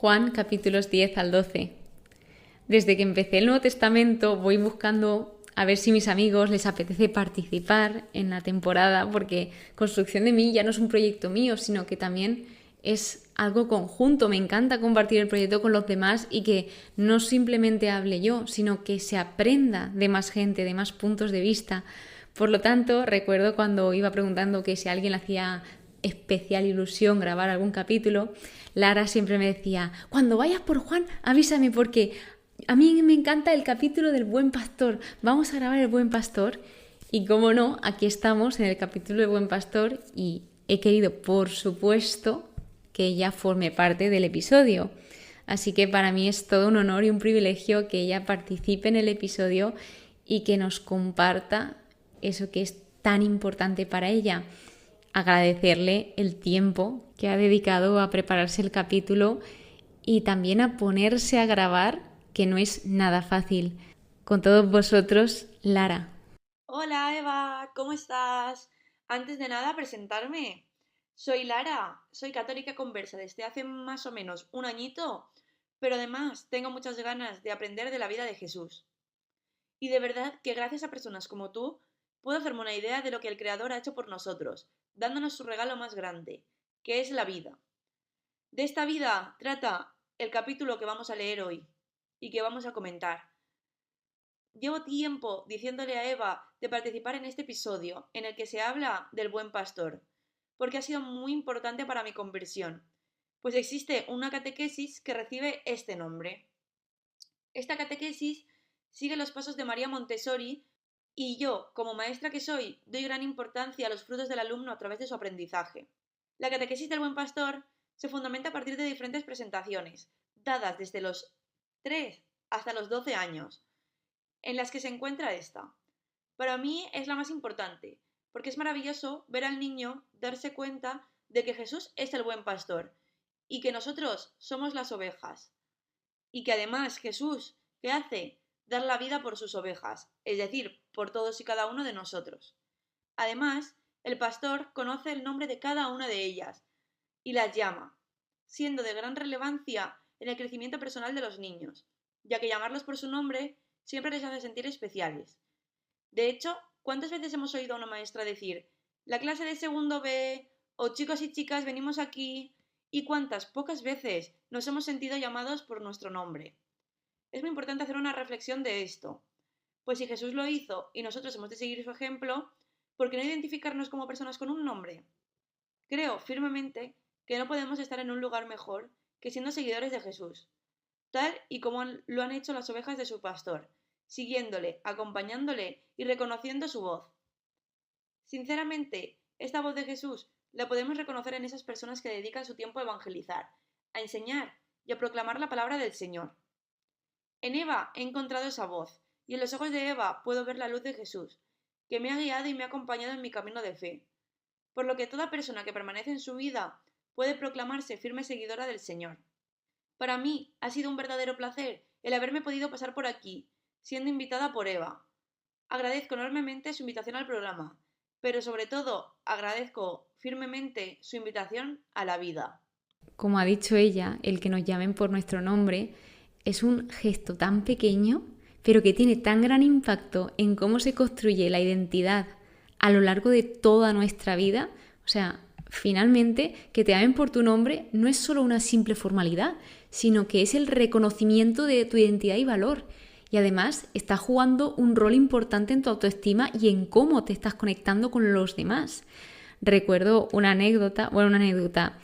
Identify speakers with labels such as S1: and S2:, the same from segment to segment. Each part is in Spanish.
S1: Juan capítulos 10 al 12. Desde que empecé el Nuevo Testamento voy buscando a ver si a mis amigos les apetece participar en la temporada, porque Construcción de Mí ya no es un proyecto mío, sino que también es algo conjunto. Me encanta compartir el proyecto con los demás y que no simplemente hable yo, sino que se aprenda de más gente, de más puntos de vista. Por lo tanto, recuerdo cuando iba preguntando que si a alguien le hacía especial ilusión grabar algún capítulo, Lara siempre me decía: cuando vayas por Juan, avísame, porque a mí me encanta el capítulo del Buen Pastor. Vamos a grabar el Buen Pastor. Y cómo no, aquí estamos en el capítulo del Buen Pastor y he querido, por supuesto, que ella forme parte del episodio. Así que para mí es todo un honor y un privilegio que ella participe en el episodio y que nos comparta eso que es tan importante para ella. Agradecerle el tiempo que ha dedicado a prepararse el capítulo y también a ponerse a grabar, que no es nada fácil. Con todos vosotros, Lara.
S2: Hola Eva, ¿cómo estás? Antes de nada, presentarme. Soy Lara, soy católica conversa desde hace más o menos un añito, pero además tengo muchas ganas de aprender de la vida de Jesús. Y de verdad que gracias a personas como tú, puedo hacerme una idea de lo que el Creador ha hecho por nosotros, dándonos su regalo más grande, que es la vida. De esta vida trata el capítulo que vamos a leer hoy y que vamos a comentar. Llevo tiempo diciéndole a Eva de participar en este episodio en el que se habla del buen pastor, porque ha sido muy importante para mi conversión, pues existe una catequesis que recibe este nombre. Esta catequesis sigue los pasos de María Montessori y yo, como maestra que soy, doy gran importancia a los frutos del alumno a través de su aprendizaje. La catequesis del buen pastor se fundamenta a partir de diferentes presentaciones, dadas desde los 3 hasta los 12 años, en las que se encuentra esta. Para mí es la más importante, porque es maravilloso ver al niño darse cuenta de que Jesús es el buen pastor y que nosotros somos las ovejas. Y que además Jesús, ¿qué hace? Dar la vida por sus ovejas, es decir, por todos y cada uno de nosotros. Además, el pastor conoce el nombre de cada una de ellas y las llama, siendo de gran relevancia en el crecimiento personal de los niños, ya que llamarlos por su nombre siempre les hace sentir especiales. De hecho, ¿cuántas veces hemos oído a una maestra decir: la clase de segundo B, o chicos y chicas, venimos aquí? ¿Y cuántas pocas veces nos hemos sentido llamados por nuestro nombre? Es muy importante hacer una reflexión de esto, pues si Jesús lo hizo y nosotros hemos de seguir su ejemplo, ¿por qué no identificarnos como personas con un nombre? Creo firmemente que no podemos estar en un lugar mejor que siendo seguidores de Jesús, tal y como lo han hecho las ovejas de su pastor, siguiéndole, acompañándole y reconociendo su voz. Sinceramente, esta voz de Jesús la podemos reconocer en esas personas que dedican su tiempo a evangelizar, a enseñar y a proclamar la palabra del Señor. En Eva he encontrado esa voz, y en los ojos de Eva puedo ver la luz de Jesús, que me ha guiado y me ha acompañado en mi camino de fe, por lo que toda persona que permanece en su vida puede proclamarse firme seguidora del Señor. Para mí ha sido un verdadero placer el haberme podido pasar por aquí, siendo invitada por Eva. Agradezco enormemente su invitación al programa, pero sobre todo agradezco firmemente su invitación a la vida.
S1: Como ha dicho ella, el que nos llamen por nuestro nombre es un gesto tan pequeño, pero que tiene tan gran impacto en cómo se construye la identidad a lo largo de toda nuestra vida. O sea, finalmente, que te llamen por tu nombre no es solo una simple formalidad, sino que es el reconocimiento de tu identidad y valor. Y además está jugando un rol importante en tu autoestima y en cómo te estás conectando con los demás. Recuerdo una anécdota,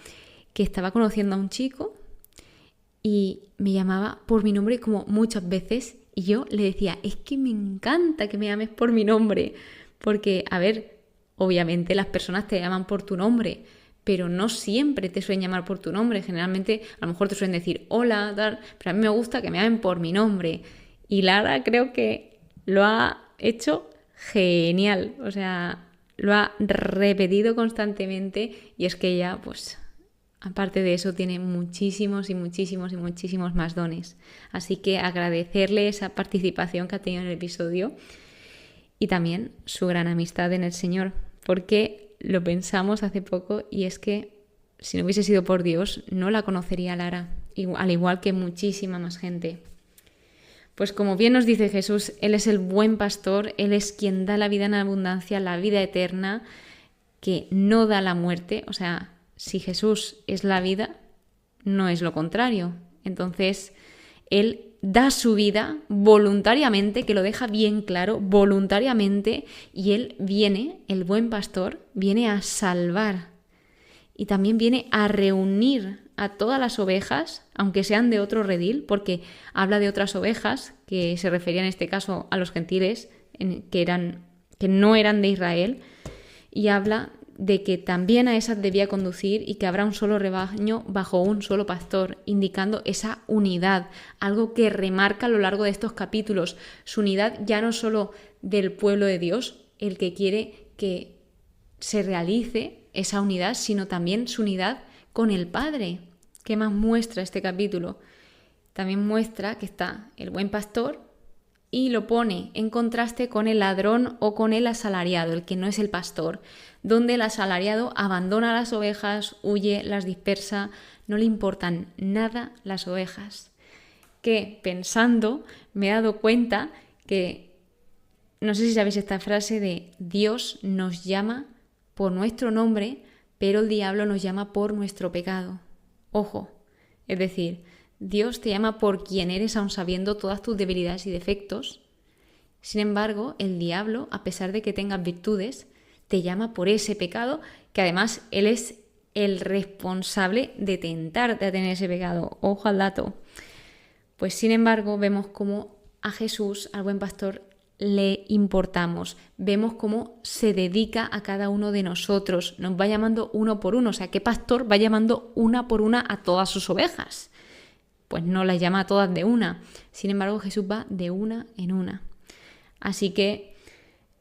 S1: que estaba conociendo a un chico y me llamaba por mi nombre como muchas veces y yo le decía: es que me encanta que me llames por mi nombre, porque, a ver, obviamente las personas te llaman por tu nombre, pero no siempre te suelen llamar por tu nombre. Generalmente a lo mejor te suelen decir hola, tal, pero a mí me gusta que me llamen por mi nombre. Y Lara creo que lo ha hecho genial, o sea, lo ha repetido constantemente y es que ella, pues, aparte de eso, tiene muchísimos más dones. Así que agradecerle esa participación que ha tenido en el episodio y también su gran amistad en el Señor, porque lo pensamos hace poco y es que si no hubiese sido por Dios no la conocería Lara. al igual que muchísima más gente. Pues como bien nos dice Jesús, Él es el buen pastor, Él es quien da la vida en abundancia, la vida eterna, que no da la muerte. O sea, si Jesús es la vida, no es lo contrario. Entonces, Él da su vida voluntariamente, que lo deja bien claro, voluntariamente, y Él viene, el buen pastor, viene a salvar y también viene a reunir a todas las ovejas, aunque sean de otro redil, porque habla de otras ovejas, que se refería en este caso a los gentiles, que no eran de Israel, y habla de que también a esas debía conducir y que habrá un solo rebaño bajo un solo pastor, indicando esa unidad, algo que remarca a lo largo de estos capítulos, su unidad ya no solo del pueblo de Dios, el que quiere que se realice esa unidad, sino también su unidad con el Padre. ¿Qué más muestra este capítulo? También muestra que está el buen pastor y lo pone en contraste con el ladrón o con el asalariado, el que no es el pastor, donde el asalariado abandona las ovejas, huye, las dispersa, no le importan nada las ovejas. Que pensando me he dado cuenta que, no sé si sabéis esta frase de Dios nos llama por nuestro nombre, pero el diablo nos llama por nuestro pecado. Ojo, es decir, Dios te llama por quien eres aun sabiendo todas tus debilidades y defectos. Sin embargo, el diablo, a pesar de que tengas virtudes, te llama por ese pecado, que además él es el responsable de tentarte a tener ese pecado. Ojo al dato. Pues sin embargo, vemos cómo a Jesús, al buen pastor, le importamos. Vemos cómo se dedica a cada uno de nosotros. Nos va llamando uno por uno. O sea, ¿qué pastor va llamando una por una a todas sus ovejas? Pues no las llama a todas de una. Sin embargo, Jesús va de una en una. Así que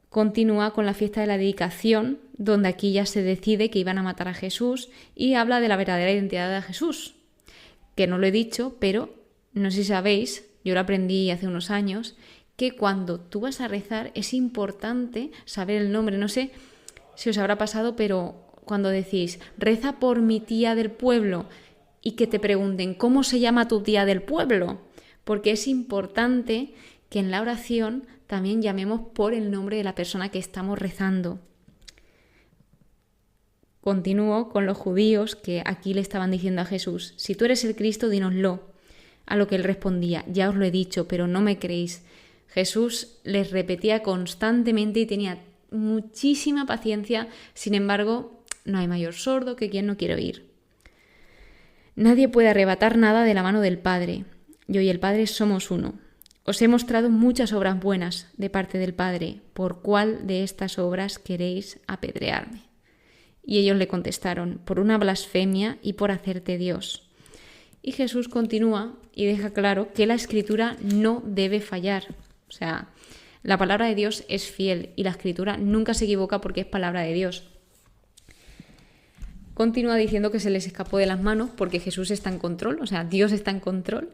S1: continúa con la fiesta de la dedicación, donde aquí ya se decide que iban a matar a Jesús y habla de la verdadera identidad de Jesús. Que no lo he dicho, pero no sé si sabéis, yo lo aprendí hace unos años, que cuando tú vas a rezar es importante saber el nombre. No sé si os habrá pasado, pero cuando decís, reza por mi tía del pueblo, y que te pregunten, ¿cómo se llama tu tía del pueblo? Porque es importante que en la oración también llamemos por el nombre de la persona que estamos rezando. Continúo con los judíos que aquí le estaban diciendo a Jesús, si tú eres el Cristo, dínoslo. A lo que él respondía, ya os lo he dicho, pero no me creéis. Jesús les repetía constantemente y tenía muchísima paciencia, sin embargo, no hay mayor sordo que quien no quiere oír. Nadie puede arrebatar nada de la mano del Padre. Yo y el Padre somos uno. Os he mostrado muchas obras buenas de parte del Padre. ¿Por cuál de estas obras queréis apedrearme? Y ellos le contestaron, por una blasfemia y por hacerte Dios. Y Jesús continúa y deja claro que la Escritura no debe fallar. O sea, la palabra de Dios es fiel y la Escritura nunca se equivoca porque es palabra de Dios. Continúa diciendo que se les escapó de las manos porque Jesús está en control, o sea, Dios está en control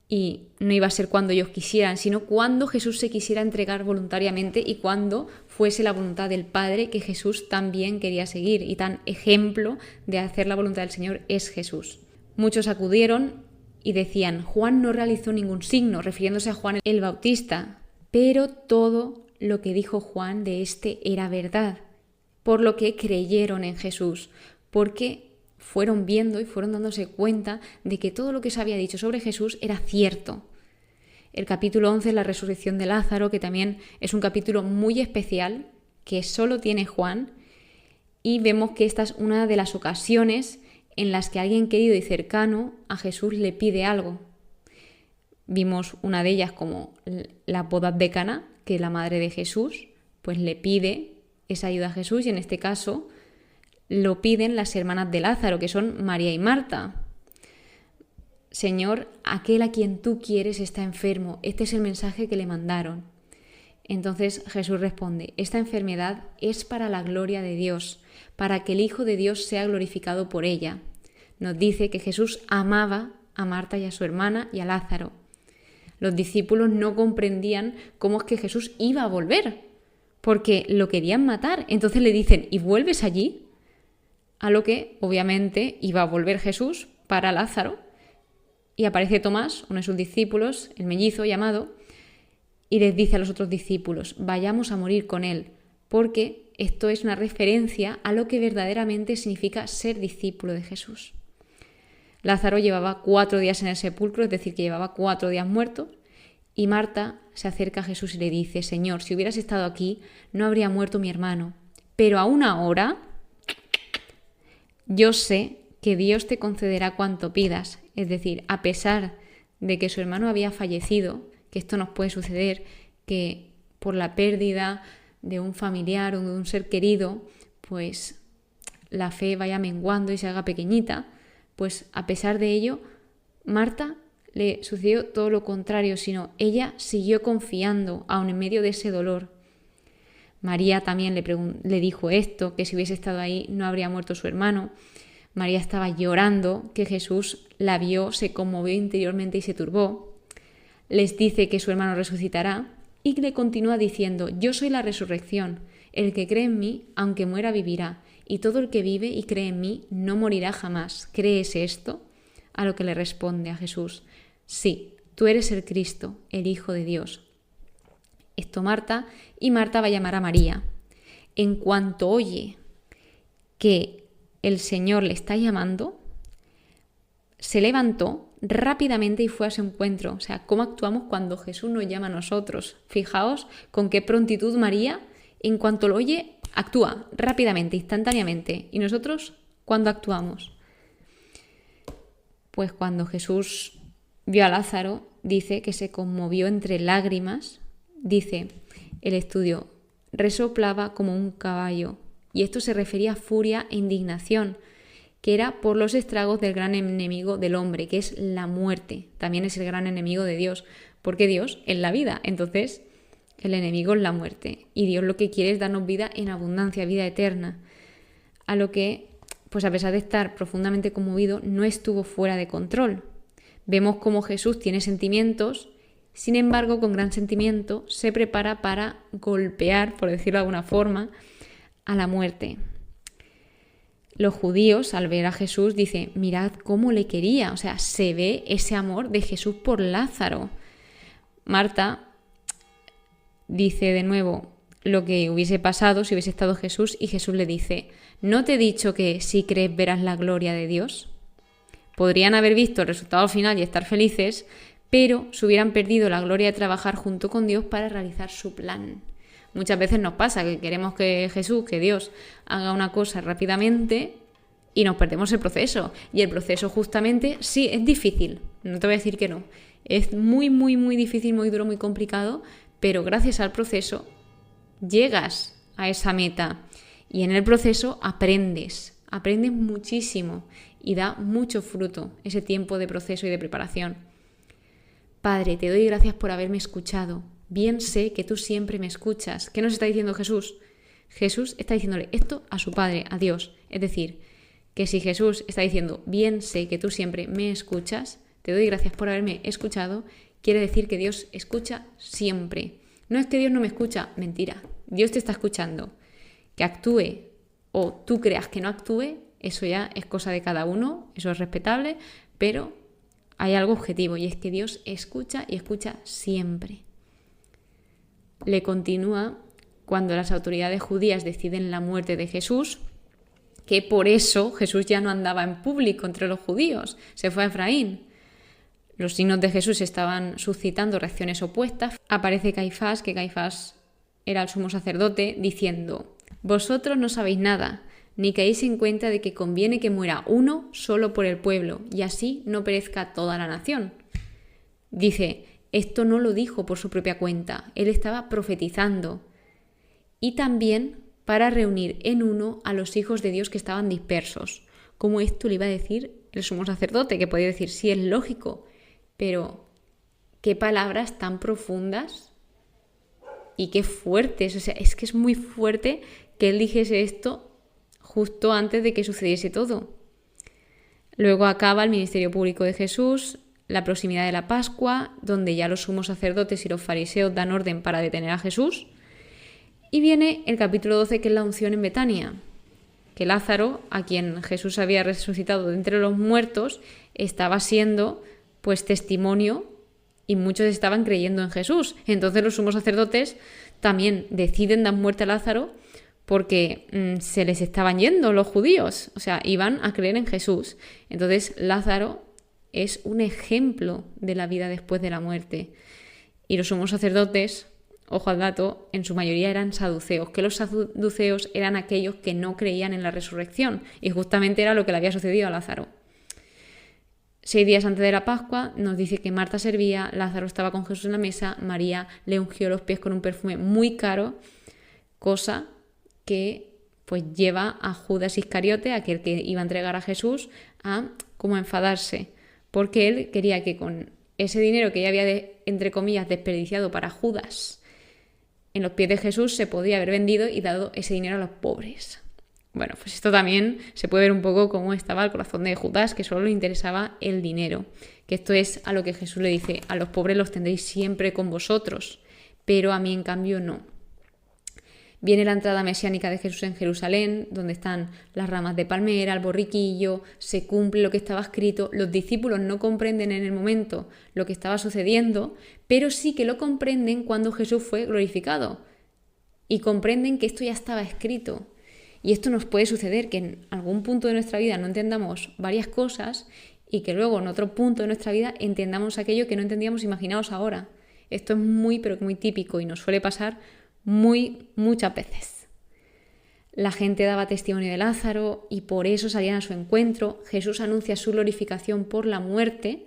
S1: y no iba a ser cuando ellos quisieran, sino cuando Jesús se quisiera entregar voluntariamente y cuando fuese la voluntad del Padre que Jesús también quería seguir. Y tan ejemplo de hacer la voluntad del Señor es Jesús. Muchos acudieron y decían, Juan no realizó ningún signo, refiriéndose a Juan el Bautista, pero todo lo que dijo Juan de este era verdad, por lo que creyeron en Jesús, porque fueron viendo y fueron dándose cuenta de que todo lo que se había dicho sobre Jesús era cierto. El capítulo 11 es la resurrección de Lázaro, que también es un capítulo muy especial, que solo tiene Juan, y vemos que esta es una de las ocasiones en las que alguien querido y cercano a Jesús le pide algo. Vimos una de ellas como la boda de Caná, que la madre de Jesús pues le pide esa ayuda a Jesús, y en este caso lo piden las hermanas de Lázaro, que son María y Marta. Señor, aquel a quien tú quieres está enfermo. Este es el mensaje que le mandaron. Entonces Jesús responde, esta enfermedad es para la gloria de Dios, para que el Hijo de Dios sea glorificado por ella. Nos dice que Jesús amaba a Marta y a su hermana y a Lázaro. Los discípulos no comprendían cómo es que Jesús iba a volver, porque lo querían matar. Entonces le dicen, ¿y vuelves allí? A lo que obviamente iba a volver Jesús para Lázaro y aparece Tomás, uno de sus discípulos, el mellizo llamado, y les dice a los otros discípulos, vayamos a morir con él, porque esto es una referencia a lo que verdaderamente significa ser discípulo de Jesús. Lázaro llevaba 4 días en el sepulcro, es decir, que llevaba 4 días muerto, y Marta se acerca a Jesús y le dice, Señor, si hubieras estado aquí, no habría muerto mi hermano, pero aún ahora yo sé que Dios te concederá cuanto pidas. Es decir, a pesar de que su hermano había fallecido, que esto nos puede suceder, que por la pérdida de un familiar o de un ser querido, pues la fe vaya menguando y se haga pequeñita, pues a pesar de ello, Marta le sucedió todo lo contrario, sino ella siguió confiando aun en medio de ese dolor. María también le dijo esto, que si hubiese estado ahí no habría muerto su hermano. María estaba llorando, que Jesús la vio, se conmovió interiormente y se turbó. Les dice que su hermano resucitará y le continúa diciendo, yo soy la resurrección, el que cree en mí, aunque muera, vivirá, y todo el que vive y cree en mí no morirá jamás. ¿Crees esto? A lo que le responde a Jesús, sí, tú eres el Cristo, el Hijo de Dios. Esto Marta, y Marta va a llamar a María. En cuanto oye que el Señor le está llamando, se levantó rápidamente y fue a su encuentro. O sea, ¿cómo actuamos cuando Jesús nos llama a nosotros? Fijaos con qué prontitud María, en cuanto lo oye, actúa rápidamente, instantáneamente. ¿Y nosotros cuándo actuamos? Pues cuando Jesús vio a Lázaro, dice que se conmovió entre lágrimas. Dice el estudio, resoplaba como un caballo. Y esto se refería a furia e indignación, que era por los estragos del gran enemigo del hombre, que es la muerte. También es el gran enemigo de Dios, porque Dios es la vida. Entonces, el enemigo es la muerte. Y Dios lo que quiere es darnos vida en abundancia, vida eterna. A lo que, pues a pesar de estar profundamente conmovido, no estuvo fuera de control. Vemos cómo Jesús tiene sentimientos, sin embargo, con gran sentimiento, se prepara para golpear, por decirlo de alguna forma, a la muerte. Los judíos, al ver a Jesús, dicen, mirad cómo le quería. O sea, se ve ese amor de Jesús por Lázaro. Marta dice de nuevo lo que hubiese pasado si hubiese estado Jesús, y Jesús le dice, ¿no te he dicho que si crees verás la gloria de Dios? Podrían haber visto el resultado final y estar felices, pero se hubieran perdido la gloria de trabajar junto con Dios para realizar su plan. Muchas veces nos pasa que queremos que Jesús, que Dios, haga una cosa rápidamente y nos perdemos el proceso. Y el proceso justamente, sí, es difícil, no te voy a decir que no. Es muy, muy, muy difícil, muy duro, muy complicado, pero gracias al proceso llegas a esa meta y en el proceso aprendes muchísimo y da mucho fruto ese tiempo de proceso y de preparación. Padre, te doy gracias por haberme escuchado. Bien sé que tú siempre me escuchas. ¿Qué nos está diciendo Jesús? Jesús está diciéndole esto a su Padre, a Dios. Es decir, que si Jesús está diciendo, bien sé que tú siempre me escuchas, te doy gracias por haberme escuchado, quiere decir que Dios escucha siempre. No es que Dios no me escucha, mentira. Dios te está escuchando. Que actúe o tú creas que no actúe, eso ya es cosa de cada uno, eso es respetable, pero hay algo objetivo y es que Dios escucha y escucha siempre. Le continúa cuando las autoridades judías deciden la muerte de Jesús, que por eso Jesús ya no andaba en público entre los judíos, se fue a Efraín. Los signos de Jesús estaban suscitando reacciones opuestas. Aparece Caifás, que Caifás era el sumo sacerdote, diciendo, vosotros no sabéis nada, ni caéis en cuenta de que conviene que muera uno solo por el pueblo, y así no perezca toda la nación. Dice, esto no lo dijo por su propia cuenta, él estaba profetizando. Y también para reunir en uno a los hijos de Dios que estaban dispersos. Como esto le iba a decir el sumo sacerdote, que podía decir, sí, es lógico, pero qué palabras tan profundas y qué fuertes. O sea, es que es muy fuerte que él dijese esto justo antes de que sucediese todo. Luego acaba el ministerio público de Jesús, la proximidad de la Pascua, donde ya los sumos sacerdotes y los fariseos dan orden para detener a Jesús. Y viene el capítulo 12, que es la unción en Betania, que Lázaro, a quien Jesús había resucitado de entre los muertos, estaba siendo pues testimonio y muchos estaban creyendo en Jesús. Entonces los sumos sacerdotes también deciden dar muerte a Lázaro porque se les estaban yendo los judíos, o sea, iban a creer en Jesús. Entonces Lázaro es un ejemplo de la vida después de la muerte. Y los sumos sacerdotes, ojo al dato, en su mayoría eran saduceos, que los saduceos eran aquellos que no creían en la resurrección, y justamente era lo que le había sucedido a Lázaro. 6 días antes de la Pascua nos dice que Marta servía, Lázaro estaba con Jesús en la mesa, María le ungió los pies con un perfume muy caro, cosa que pues lleva a Judas Iscariote, aquel que iba a entregar a Jesús, a como enfadarse, porque él quería que con ese dinero que ya había, entre comillas, desperdiciado para Judas en los pies de Jesús, se podía haber vendido y dado ese dinero a los pobres. Bueno, pues esto también se puede ver un poco cómo estaba el corazón de Judas, que solo le interesaba el dinero. Que esto es a lo que Jesús le dice: a los pobres los tendréis siempre con vosotros, pero a mí en cambio no. Viene la entrada mesiánica de Jesús en Jerusalén, donde están las ramas de palmera, el borriquillo, se cumple lo que estaba escrito. Los discípulos no comprenden en el momento lo que estaba sucediendo, pero sí que lo comprenden cuando Jesús fue glorificado. Y comprenden que esto ya estaba escrito. Y esto nos puede suceder, que en algún punto de nuestra vida no entendamos varias cosas y que luego en otro punto de nuestra vida entendamos aquello que no entendíamos, imaginaos ahora. Esto es muy, pero muy típico y nos suele pasar muchas veces. La gente daba testimonio de Lázaro y por eso salían a su encuentro. Jesús anuncia su glorificación por la muerte.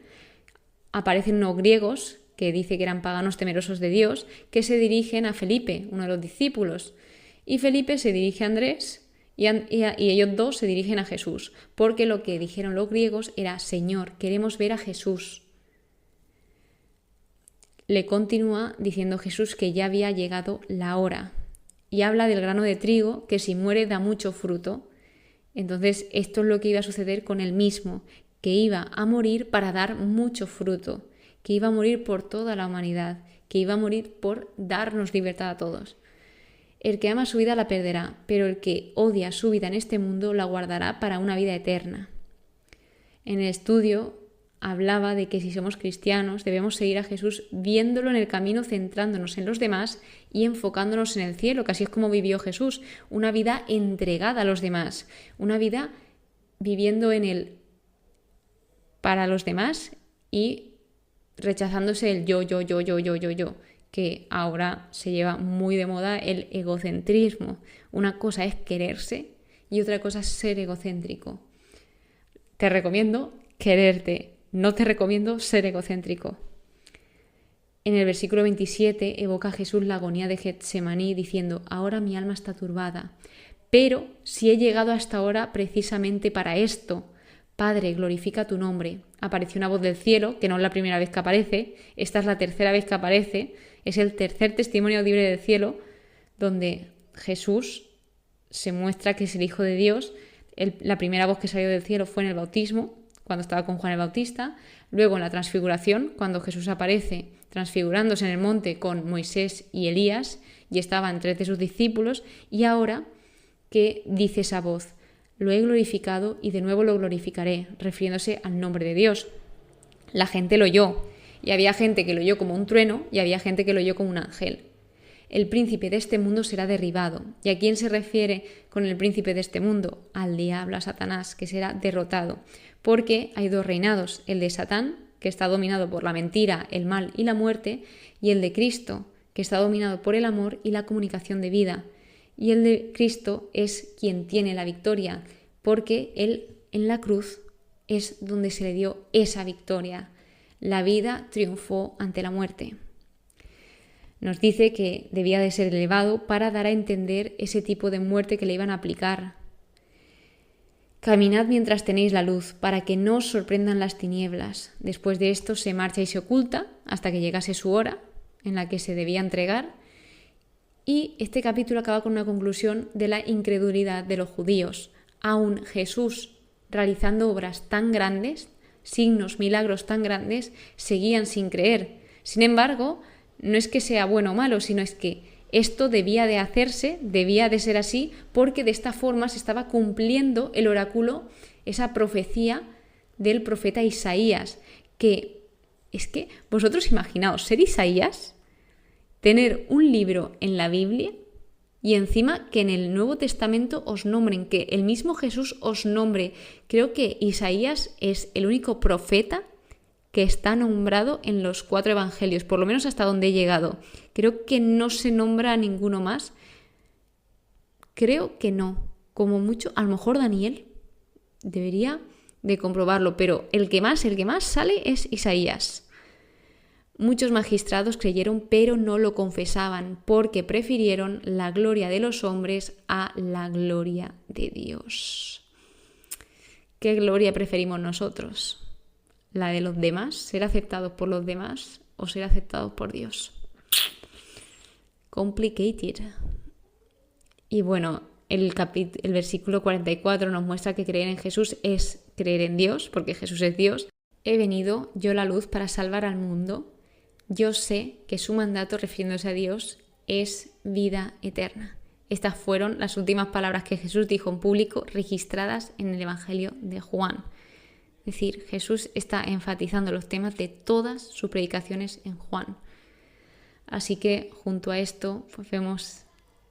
S1: Aparecen unos griegos, que dice que eran paganos temerosos de Dios, que se dirigen a Felipe, uno de los discípulos. Y Felipe se dirige a Andrés y ellos dos se dirigen a Jesús, porque lo que dijeron los griegos era: Señor, queremos ver a Jesús. Le continúa diciendo Jesús que ya había llegado la hora y habla del grano de trigo que si muere da mucho fruto. Entonces esto es lo que iba a suceder con él mismo, que iba a morir para dar mucho fruto, que iba a morir por toda la humanidad, que iba a morir por darnos libertad a todos. El que ama su vida la perderá, pero el que odia su vida en este mundo la guardará para una vida eterna. En el estudio hablaba de que si somos cristianos debemos seguir a Jesús viéndolo en el camino, centrándonos en los demás y enfocándonos en el cielo, que así es como vivió Jesús, una vida entregada a los demás, una vida viviendo en él para los demás y rechazándose el yo, que ahora se lleva muy de moda el egocentrismo. Una cosa es quererse y otra cosa es ser egocéntrico. Te recomiendo quererte. No te recomiendo ser egocéntrico. En el versículo 27 evoca a Jesús la agonía de Getsemaní diciendo: ahora mi alma está turbada, pero si he llegado hasta ahora precisamente para esto, Padre, glorifica tu nombre. Apareció una voz del cielo, que no es la primera vez que aparece, esta es la tercera vez que aparece, es el tercer testimonio audible del cielo, donde Jesús se muestra que es el Hijo de Dios. La primera voz que salió del cielo fue en el bautismo, cuando estaba con Juan el Bautista, luego en la transfiguración, cuando Jesús aparece transfigurándose en el monte con Moisés y Elías, y estaban 3 de sus discípulos, y ahora que dice esa voz: lo he glorificado y de nuevo lo glorificaré, refiriéndose al nombre de Dios. La gente lo oyó, y había gente que lo oyó como un trueno, y había gente que lo oyó como un ángel. El príncipe de este mundo será derribado. ¿Y a quién se refiere con el príncipe de este mundo? Al diablo, a Satanás, que será derrotado. Porque hay 2 reinados, el de Satán, que está dominado por la mentira, el mal y la muerte, y el de Cristo, que está dominado por el amor y la comunicación de vida. Y el de Cristo es quien tiene la victoria, porque Él en la cruz es donde se le dio esa victoria. La vida triunfó ante la muerte. Nos dice que debía de ser elevado para dar a entender ese tipo de muerte que le iban a aplicar. Caminad mientras tenéis la luz, para que no os sorprendan las tinieblas. Después de esto se marcha y se oculta hasta que llegase su hora en la que se debía entregar. Y este capítulo acaba con una conclusión de la incredulidad de los judíos. Aún Jesús realizando obras tan grandes, signos, milagros tan grandes, seguían sin creer. Sin embargo, no es que sea bueno o malo, sino es que esto debía de hacerse, debía de ser así, porque de esta forma se estaba cumpliendo el oráculo, esa profecía del profeta Isaías, que Es que vosotros imaginaos ser Isaías, tener un libro en la Biblia y encima que en el Nuevo Testamento os nombren, que el mismo Jesús os nombre. Creo que Isaías es el único profeta que está nombrado en los 4 evangelios, por lo menos hasta donde he llegado. Creo que no se nombra a ninguno más. Creo que no. Como mucho, a lo mejor Daniel debería de comprobarlo, pero el que más sale es Isaías. Muchos magistrados creyeron, pero no lo confesaban, porque prefirieron la gloria de los hombres a la gloria de Dios. ¿Qué gloria preferimos nosotros? ¿La de los demás? ¿Ser aceptados por los demás o ser aceptados por Dios? Complicated. Y bueno, el versículo 44 nos muestra que creer en Jesús es creer en Dios, porque Jesús es Dios. He venido yo la luz para salvar al mundo. Yo sé que su mandato, refiriéndose a Dios, es vida eterna. Estas fueron las últimas palabras que Jesús dijo en público, registradas en el Evangelio de Juan. Es decir, Jesús está enfatizando los temas de todas sus predicaciones en Juan. Así que junto a esto pues vemos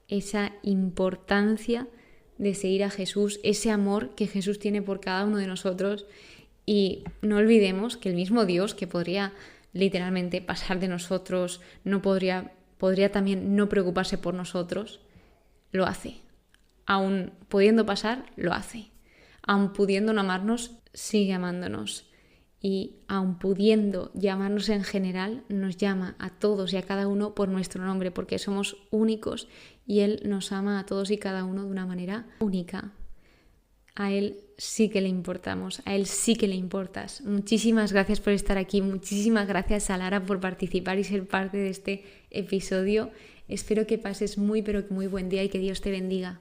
S1: esa importancia de seguir a Jesús, ese amor que Jesús tiene por cada uno de nosotros, y no olvidemos que el mismo Dios que podría literalmente pasar de nosotros, podría también no preocuparse por nosotros, lo hace. Aun pudiendo pasar, lo hace. Aun pudiendo no amarnos, sigue amándonos. Y aun pudiendo llamarnos en general, nos llama a todos y a cada uno por nuestro nombre, porque somos únicos y Él nos ama a todos y cada uno de una manera única. A Él sí que le importamos, a Él sí que le importas. Muchísimas gracias por estar aquí, muchísimas gracias a Lara por participar y ser parte de este episodio. Espero que pases muy pero que muy buen día y que Dios te bendiga.